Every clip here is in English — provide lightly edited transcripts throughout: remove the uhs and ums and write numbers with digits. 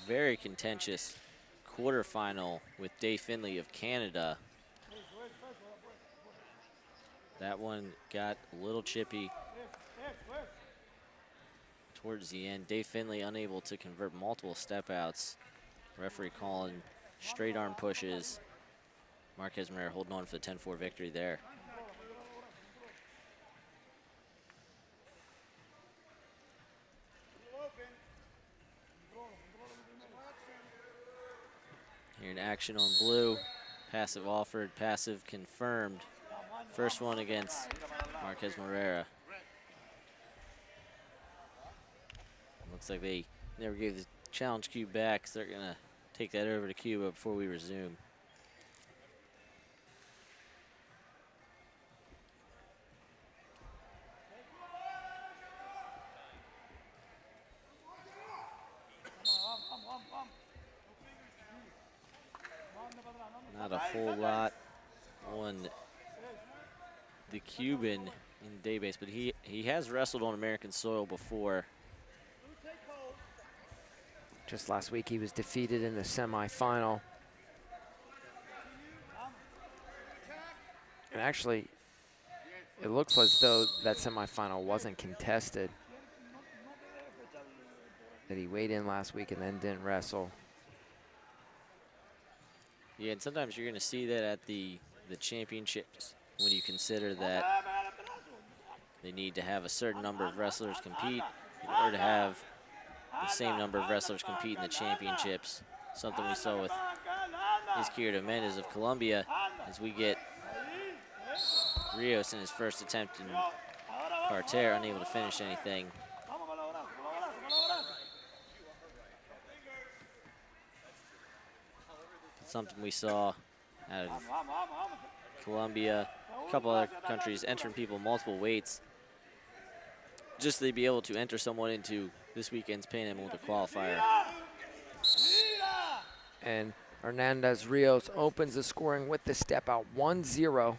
very contentious quarterfinal with Dave Finley of Canada. That one got a little chippy towards the end. Dave Finley unable to convert multiple step outs. Referee calling straight arm pushes. Marquez Moreira holding on for the 10-4 victory there. Here in action on blue. Passive offered, passive confirmed. First one against Marquez Moreira. Looks like they never gave the challenge cube back, so they're gonna take that over to Cuba before we resume. Not a whole lot on the Cuban in database, but he has wrestled on American soil before. Just last week, he was defeated in the semifinal. And actually, it looks as though that semifinal wasn't contested. That he weighed in last week and then didn't wrestle. Yeah, and sometimes you're going to see that at the championships when you consider that they need to have a certain number of wrestlers compete in order to have the same number of wrestlers compete in the championships. Something we saw with Izquierdo Mendez of Colombia, as we get Rios in his first attempt in parterre, unable to finish anything. Something we saw out of Colombia, a couple other countries entering people multiple weights, just to be able to enter someone into this weekend's Pan Am Olympic qualifier. And Hernandez Rios opens the scoring with the step out 1-0.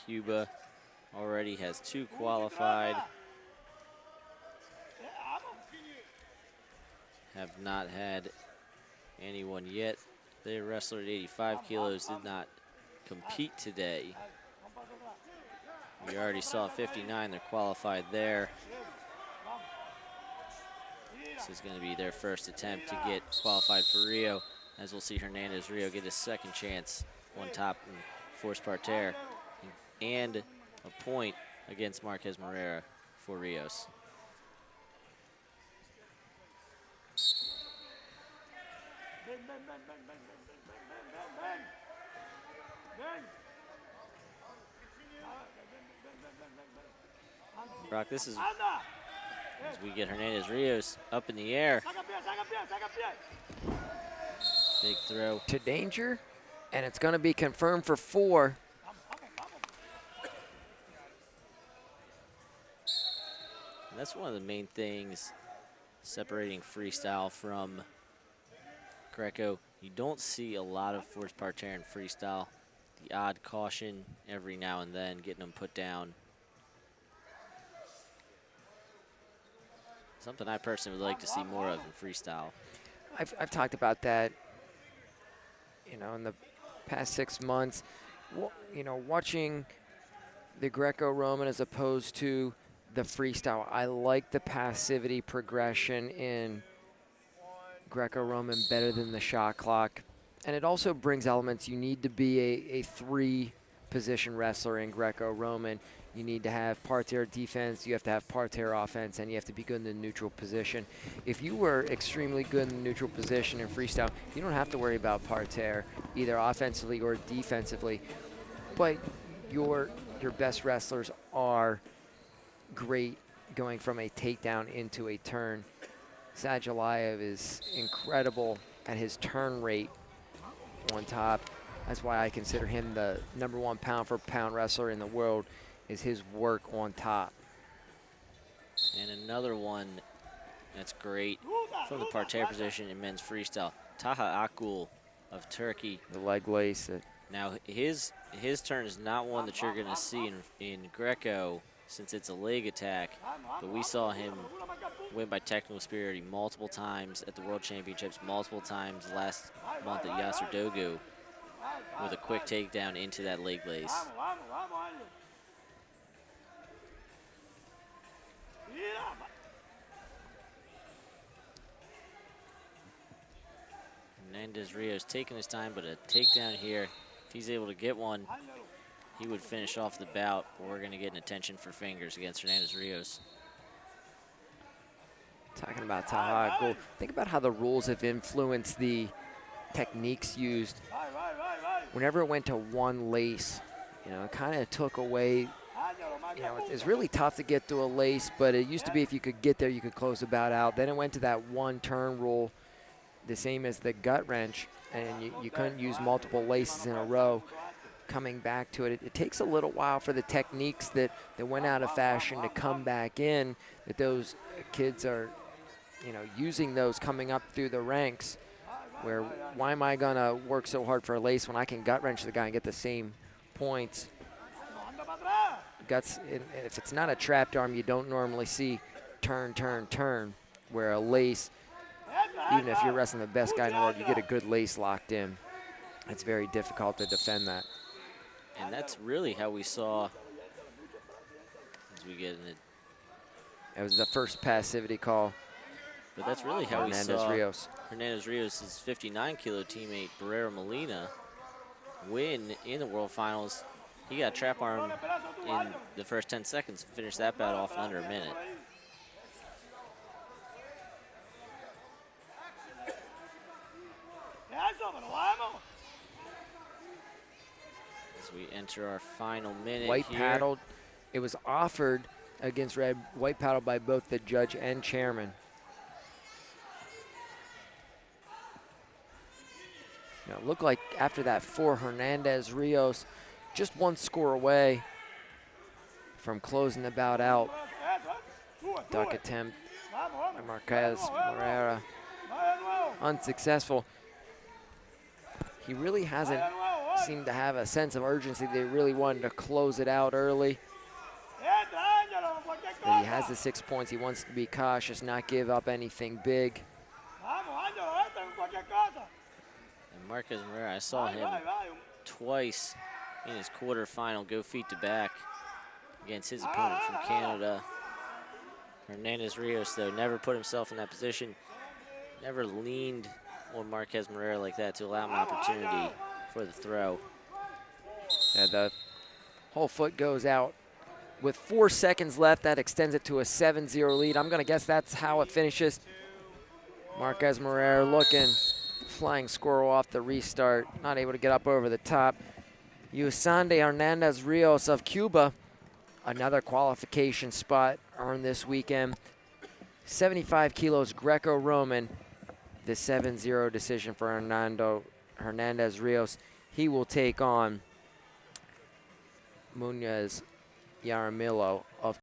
Cuba already has 2 qualified. Have not had anyone yet. Their wrestler at 85 kilos did not compete today. We already saw 59, they're qualified there. This is going to be their first attempt to get qualified for Rio, as we'll see Hernandez Rio get his second chance on top in forced parterre and a point against Marquez Moreira for Rios. Brock, this is as we get Hernandez Rios up in the air. Big throw. To danger, and it's going to be confirmed for 4. And that's one of the main things separating freestyle from Greco. You don't see a lot of forced parterre in freestyle. The odd caution every now and then, getting them put down. Something I personally would like to see more of in freestyle. I've talked about that, you know, in the past 6 months. You know, watching the Greco-Roman as opposed to the freestyle. I like the passivity progression in Greco-Roman better than the shot clock. And it also brings elements. You need to be a 3-position wrestler in Greco-Roman. You need to have parterre defense, you have to have parterre offense, and you have to be good in the neutral position. If you were extremely good in the neutral position in freestyle, you don't have to worry about parterre, either offensively or defensively. But your best wrestlers are great going from a takedown into a turn. Sadulayev is incredible at his turn rate on top. That's why I consider him the #1 pound-for-pound wrestler in the world, is his work on top. And another one that's great from the parterre position in men's freestyle. Taha Akul of Turkey. The leg lace. Now his turn is not one that you're going to see in Greco since it's a leg attack, but we saw him win by technical superiority multiple times at the World Championships, multiple times last month at Yasser Dogu with a quick takedown into that leg lace. Hernandez Rios taking his time, but a takedown here, if he's able to get one, he would finish off the bout. But we're going to get an attention for fingers against Hernandez Rios. Talking about Taha Gould, think about how the rules have influenced the techniques used. Whenever it went to one lace, you know, it kind of took away, you know, it's really tough to get to a lace, but it used to be if you could get there, you could close the bout out. Then it went to that one turn rule, the same as the gut wrench, and you couldn't use multiple laces in a row. Coming back to it, it takes a little while for the techniques that went out of fashion to come back in, that those kids are, you know, using those coming up through the ranks, where why am I gonna work so hard for a lace when I can gut wrench the guy and get the same points? Guts, if it's not a trapped arm, you don't normally see turn, turn, turn, where a lace, even if you're wrestling the best guy in the world, you get a good lace locked in. It's very difficult to defend that. And that's really how we saw, as we get in it. It was the first passivity call. But that's really how we Hernandez saw Rios. Hernandez Rios' 59-kilo teammate, Barrera Molina, win in the World Finals. He got a trap arm in the first 10 seconds and finished that bout off in under a minute. As we enter our final minute White here. paddled. It was offered against red. White paddled by both the judge and chairman. Now, it looked like after that for Hernandez Rios, just one score away from closing the bout out. Duck attempt by Marquez Moreira, unsuccessful. He really hasn't seemed to have a sense of urgency. They really wanted to close it out early. But he has the 6 points. He wants to be cautious, not give up anything big. And Marquez Moreira, I saw him twice in his quarterfinal go feet to back against his opponent from Canada. Hernandez Rios, though, never put himself in that position, never leaned on Marquez Moreira like that to allow him an opportunity for the throw. Yeah, the whole foot goes out. With 4 seconds left, that extends it to a 7-0 lead. I'm going to guess that's how it finishes. Marquez Moreira looking, flying squirrel off the restart, not able to get up over the top. Yusande Hernandez Rios of Cuba, another qualification spot earned this weekend. 75 kilos Greco-Roman, the 7-0 decision for Hernandez Rios. He will take on Munoz Yaramillo of